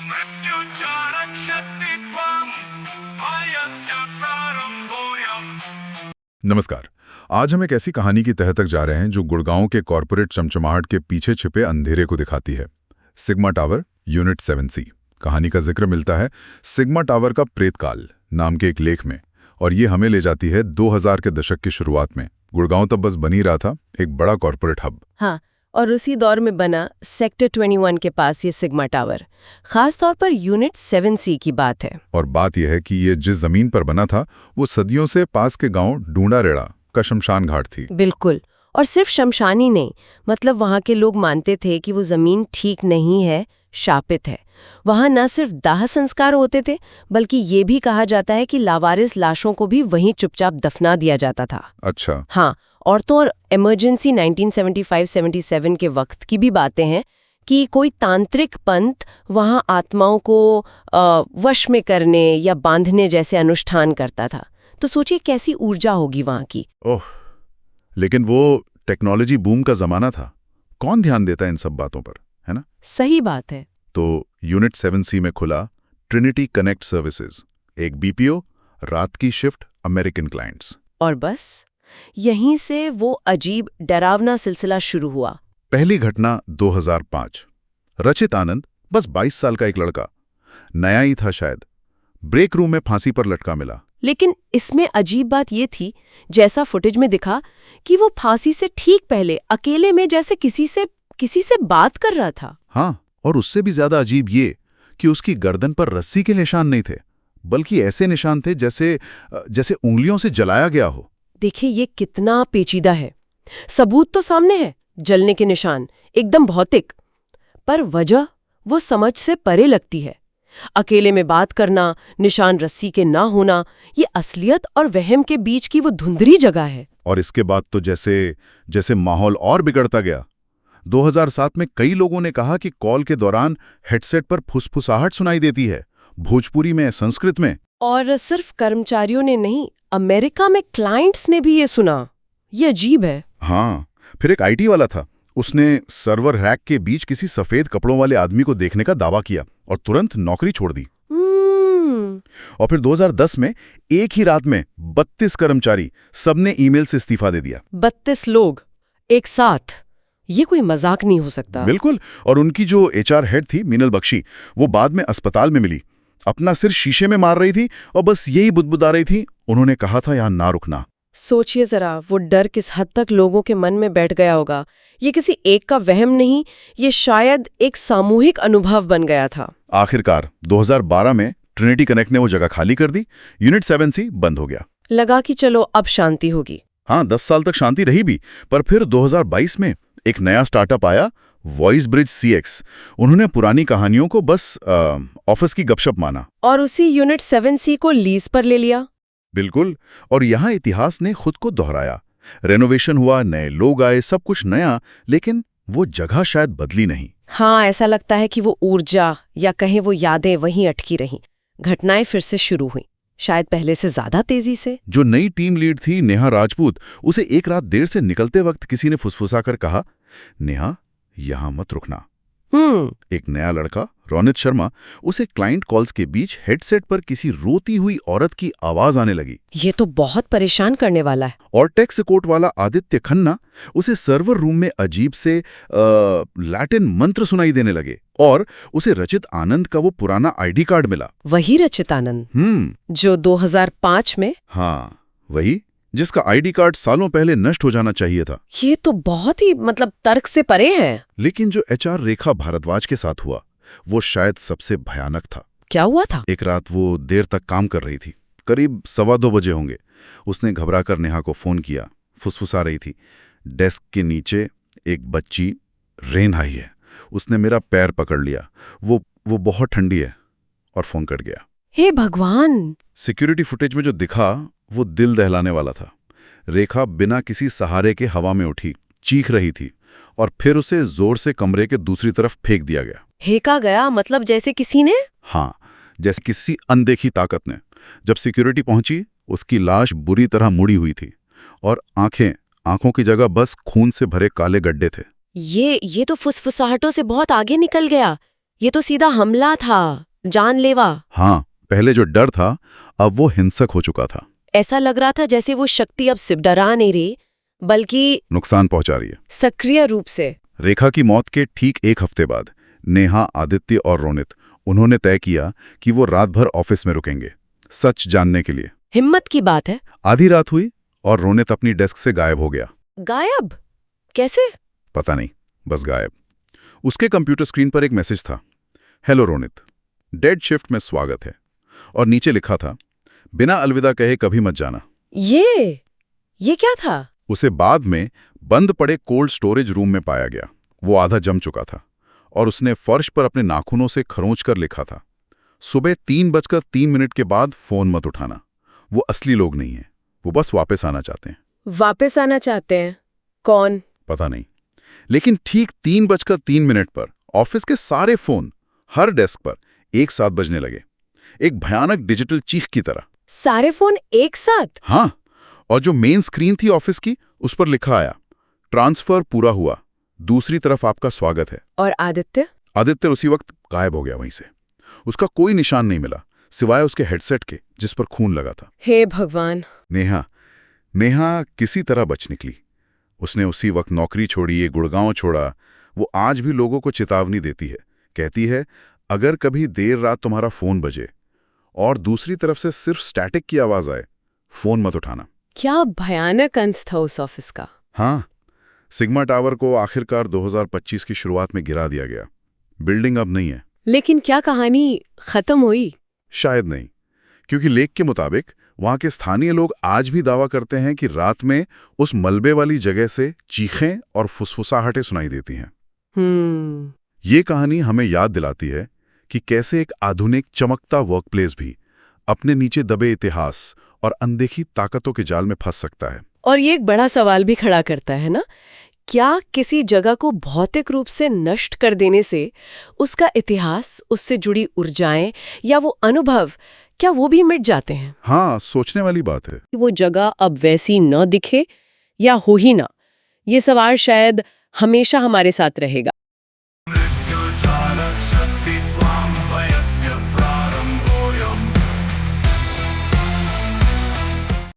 मृत्युचारक्षत्रित्वं भयस्य प्रारंभोऽयम्। नमस्कार। आज हम एक ऐसी कहानी की तह तक जा रहे हैं जो गुड़गांव के कॉरपोरेट चमचमाहट के पीछे छिपे अंधेरे को दिखाती है। Sigma tower, unit 7C। कहानी का जिक्र मिलता है सिग्मा टावर का प्रेतकाल नाम के एक लेख में, और ये हमें ले जाती है 2000 के दशक की शुरुआत में। गुड़गांव तब बस बन ही रहा था, एक बड़ा कॉरपोरेट हब। हाँ, और उसी दौर में बना सेक्टर 21 के पास ये सिग्मा टावर। खास तौर पर यूनिट 7C की बात है। और बात यह है कि ये जिस जमीन पर बना था वो सदियों से पास के गांव ढूंढारेड़ा का शमशान घाट थी। बिल्कुल, और सिर्फ शमशानी नहीं, मतलब वहाँ के लोग मानते थे कि वो जमीन ठीक नहीं है, शापित है। वहाँ न सिर्फ दाह संस्कार होते थे, बल्कि ये भी कहा जाता है कि लावारिस लाशों को भी वहीं चुपचाप दफना दिया जाता था। अच्छा। हाँ, और तो और इमरजेंसी 1975-77 के वक्त की भी बातें हैं कि कोई तांत्रिक पंथ वहाँ आत्माओं को वश में करने या बांधने जैसे अनुष्ठान करता था। तो सोचिए कैसी ऊर्जा होगी वहाँ की। ओह, लेकिन वो टेक्नोलॉजी बूम का जमाना था, कौन ध्यान देता इन सब बातों पर, है ना? सही बात है। तो यूनिट 7C में खुला ट्रिनिटी कनेक्ट सर्विसेज, एक बीपीओ, रात की शिफ्ट, अमेरिकन क्लाइंट्स। और बस यहीं से वो अजीब डरावना सिलसिला शुरू हुआ। पहली घटना 2005। रचित आनंद, बस 22 साल का एक लड़का, नया ही था शायद, ब्रेक रूम में फांसी पर लटका मिला। लेकिन इसमें अजीब बात ये थी, जैसा फुटेज में दिखा, कि वो फांसी से ठीक पहले अकेले में जैसे किसी से बात कर रहा था। हाँ, और उससे भी ज्यादा अजीब ये कि उसकी गर्दन पर रस्सी के निशान नहीं थे, बल्कि ऐसे निशान थे जैसे उंगलियों से जलाया गया हो। देखिए ये कितना पेचीदा है। सबूत तो सामने है, जलने के निशान, एकदम भौतिक, पर वजह वो समझ से परे लगती है। अकेले में बात करना, निशान रस्सी के ना होना, ये असलियत और वहम के बीच की वो धुंधली जगह है। और इसके बाद तो जैसे माहौल और बिगड़ता गया। 2007 में कई लोगों ने कहा कि कॉल के दौरान हेडसेट पर फुसफुसाहट सुनाई देती है, भोजपुरी में, संस्कृत में। और सिर्फ कर्मचारियों ने नहीं, अमेरिका में क्लाइंट्स ने भी ये सुना। ये अजीब है। हाँ, फिर एक आईटी वाला था, उसने सर्वर रैक के बीच किसी सफेद कपड़ों वाले आदमी को देखने का दावा किया और तुरंत नौकरी छोड़ दी। और फिर 2010 में एक ही रात में 32 कर्मचारी, सबने ईमेल से इस्तीफा दे दिया। 32 लोग एक साथ, ये कोई मजाक नहीं हो सकता। बिल्कुल। और उनकी जो एचआर हेड थी, मीनल बख्शी, वो बाद में अस्पताल में मिली, अपना सिर शीशे में मार रही थी और बस यही बुदबुदा रही थी, उन्होंने कहा था यहां ना रुकना। सोचिए जरा, वो डर किस हद तक लोगों के मन में बैठ गया होगा। ये किसी एक का वहम नहीं, ये शायद एक सामूहिक अनुभव बन गया था। आखिरकार 2012 में ट्रिनिटी कनेक्ट ने वो जगह खाली कर दी, यूनिट 7C बंद हो गया। लगा कि चलो अब शांति होगी। हाँ, 10 साल तक शांति रही भी, पर फिर 2022 में एक नया स्टार्टअप आया, वॉइस ब्रिज CX। उन्होंने पुरानी कहानियों को बस ऑफिस की गपशप माना और उसी यूनिट 7C को लीज पर ले लिया। बिल्कुल। और यहाँ इतिहास ने खुद को दोहराया, रेनोवेशन हुआ, नए लोग आए, सब कुछ नया, लेकिन वो जगह शायद बदली नहीं। हाँ, ऐसा लगता है कि वो ऊर्जा या कहें वो यादें वहीं अटकी रहीं। घटनाएं फिर से शुरू हुई, शायद पहले से ज्यादा तेजी से। जो नई टीम लीड थी, नेहा राजपूत, उसे एक रात देर से निकलते वक्त किसी ने फुसफुसा कर कहा, नेहा यहां मत रुकना। एक नया लड़का, रोनित शर्मा, उसे क्लाइंट कॉल्स के बीच हेडसेट पर किसी रोती हुई औरत की आवाज आने लगी। ये तो बहुत परेशान करने वाला है। और टेक सपोर्ट वाला आदित्य खन्ना, उसे सर्वर रूम में अजीब से लैटिन मंत्र सुनाई देने लगे, और उसे रचित आनंद का वो पुराना आईडी कार्ड मिला। वही रचित आनंद जो 2005 में। हाँ, वही, जिसका आईडी कार्ड सालों पहले नष्ट हो जाना चाहिए था। ये तो बहुत ही तर्क से परे है। लेकिन जो एचआर रेखा भारद्वाज के साथ हुआ, वो शायद सबसे भयानक था। क्या हुआ था? एक रात वो देर तक काम कर रही थी, करीब 2:15 बजे होंगे। उसने घबराकर नेहा को फोन किया, फुसफुसा रही थी, डेस्क के नीचे एक बच्ची, रेन आई है, उसने मेरा पैर पकड़ लिया, वो बहुत ठंडी है, और फोन कट गया। हे भगवान! सिक्योरिटी फुटेज में जो दिखा वो दिल दहलाने वाला था। रेखा बिना किसी सहारे के हवा में उठी, चीख रही थी, और फिर उसे जोर से कमरे के दूसरी तरफ फेंक दिया गया। फेंका गया मतलब जैसे किसी ने? हाँ, जैसे किसी अनदेखी ताकत ने। जब सिक्योरिटी पहुंची, उसकी लाश बुरी तरह मुड़ी हुई थी, और आंखों की जगह बस खून से भरे काले गड्ढे थे। ये तो फुसफुसाहटों से बहुत आगे निकल गया। ये तो सीधा हमला था, जानलेवा। हाँ, पहले जो डर था अब वो हिंसक हो चुका था। ऐसा लग रहा था जैसे वो शक्ति अब सिर्फ डरा नहीं रही, बल्कि नुकसान पहुंचा रही है। सक्रिय रूप से। रेखा की मौत के ठीक एक हफ्ते बाद नेहा, आदित्य और रोनित उन्होंने तय किया कि वो रात भर ऑफिस में रुकेंगे, सच जानने के लिए। हिम्मत की बात है। आधी रात हुई और रोनित अपनी डेस्क से गायब हो गया। गायब? कैसे? पता नहीं, बस गायब। उसके कंप्यूटर स्क्रीन पर एक मैसेज था, हेलो रोनित, डेड शिफ्ट में स्वागत है। और नीचे लिखा था, बिना अलविदा कहे कभी मत जाना। ये क्या था? उसे बाद में बंद पड़े कोल्ड स्टोरेज रूम में पाया गया। वो आधा जम चुका था और उसने फर्श पर अपने नाखूनों से खरोंच कर लिखा था, सुबह 3:03 के बाद फोन मत उठाना। वो असली लोग नहीं हैं, वो बस वापस आना चाहते हैं। वापस आना चाहते हैं? कौन? पता नहीं, लेकिन ठीक 3:03 पर ऑफिस के सारे फोन हर डेस्क पर एक साथ बजने लगे, एक भयानक डिजिटल चीख की तरह। सारे फोन एक साथ? हाँ, और जो मेन स्क्रीन थी ऑफिस की, उस पर लिखा आया, ट्रांसफर पूरा हुआ, दूसरी तरफ आपका स्वागत है। और आदित्य? आदित्य उसी वक्त गायब हो गया वहीं से। उसका कोई निशान नहीं मिला, सिवाय उसके हेडसेट के जिस पर खून लगा था। हे भगवान। नेहा किसी तरह बच निकली। उसने उसी वक्त नौकरी छोड़ी, ये गुड़गांव छोड़ा। वो आज भी लोगों को चेतावनी देती है, कहती है, अगर कभी देर रात तुम्हारा फोन बजे और दूसरी तरफ से सिर्फ स्टैटिक की आवाज आए, फोन मत उठाना। क्या भयानक अंत था उस ऑफिस का। हाँ, सिग्मा टावर को आखिरकार 2025 की शुरुआत में गिरा दिया गया। बिल्डिंग अब नहीं है। लेकिन क्या कहानी खत्म हुई? शायद नहीं, क्योंकि लेख के मुताबिक वहां के स्थानीय लोग आज भी दावा करते हैं कि रात में उस मलबे वाली जगह से चीखें और फुसफुसाहटें सुनाई देती हैं। ये कहानी हमें याद दिलाती है कि कैसे एक आधुनिक चमकता वर्कप्लेस भी अपने नीचे दबे इतिहास और अनदेखी ताकतों के जाल में फंस सकता है। और ये एक बड़ा सवाल भी खड़ा करता है ना, क्या किसी जगह को भौतिक रूप से नष्ट कर देने से उसका इतिहास, उससे जुड़ी ऊर्जाएं या वो अनुभव, क्या वो भी मिट जाते हैं? हाँ, सोचने वाली बात है। वो जगह अब वैसी न दिखे या हो ही ना, ये सवाल शायद हमेशा हमारे साथ रहेगा।